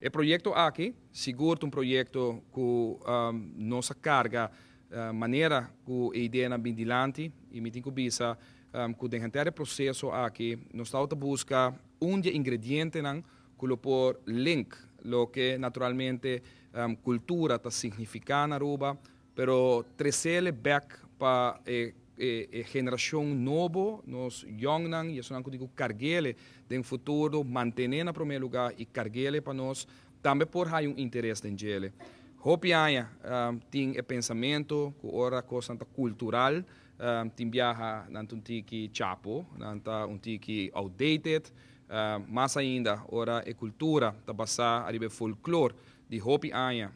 O projeto aqui, seguro um projeto que nossa carga, maneira que a ideia na bindilante, e me tem que bisa, que dentro do processo aqui, nós estamos a buscar ingrediente que por link, lo que naturalmente cultura está significando na Aruba, pero trazer back para geração nova, nos young nan, e isso não digo carguele, no futuro manter na primeiro lugar e carguele para nós, também por aí interesse em ele. Hopi aya tem pensamento que ora coisa cultural, tem viaja nanto tiki chapo, nanto tiki outdated, mais ainda ora cultura tá basada a folclore de Hopi aya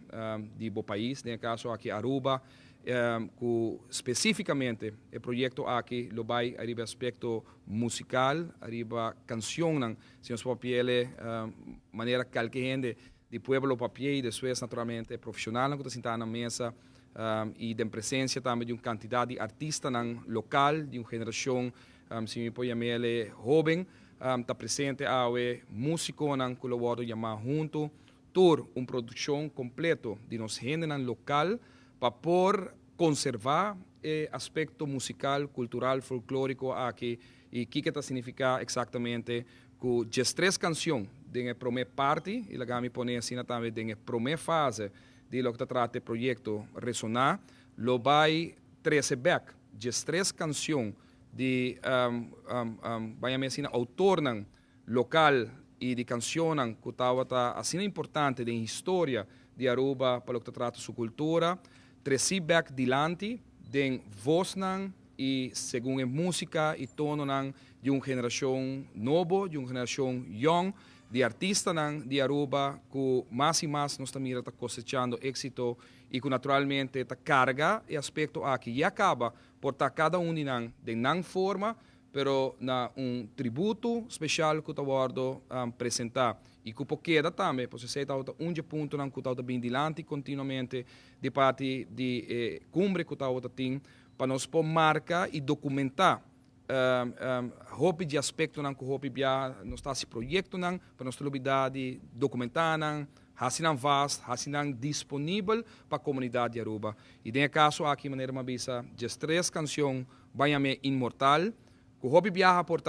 de bo país, no caso aqui Aruba, que especificamente o projeto aqui lo vai arriba aspecto musical, arriba canção, se nos papiele maneira qualquer de pueblo papier e depois naturalmente profissional que está sentado na mesa e de presença também de uma quantidade de artistas local, de uma geração, se me pode chamar jovem, está presente a músico que lo vado chamar junto, tour uma produção completa de nos gente local para por conservar o aspecto musical, cultural, folclórico aqui e que está significa exatamente que as três canções da primeira parte, e lá me põe assim também da primeira fase de lo que trata o projeto Resonar, lo vai trazer back as três canções de vai assim autor local e de canção que estava assim importante da história de Aruba para lo que trata sua cultura, trazer back dilante de voz e segundo a música e tono de uma geração nova, de uma geração young, de artistas de Aruba que mais e mais nós também está cosechando êxito e que naturalmente está carga e aspecto aqui e acaba por estar cada de não forma, pero na tributo especial que está guardo apresentar e que queda também, porque se está ponto que está bem dilante continuamente de parte de cumbre que está tem para nós pôr marca e documentar hopi de aspecto que hopi bia nós está esse projeto para nós ter documentar hasinang vast, hasinang disponível para a comunidade de Aruba. E nesse caso aqui maneira uma bisa as três canções Banhame Imortal que hopi viaja por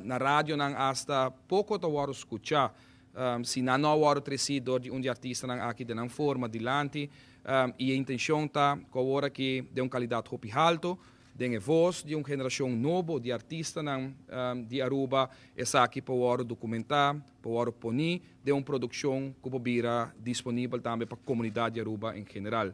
na rádio hasta pouco to waro escuchar se não waro trecido de artista aqui de uma forma dilante e a intenção está que agora que de uma qualidade hopi alto de voz de uma geração nova de artistas de Aruba essa aqui para documentar, para pôr de uma produção que pode disponível também para a comunidade de Aruba em geral.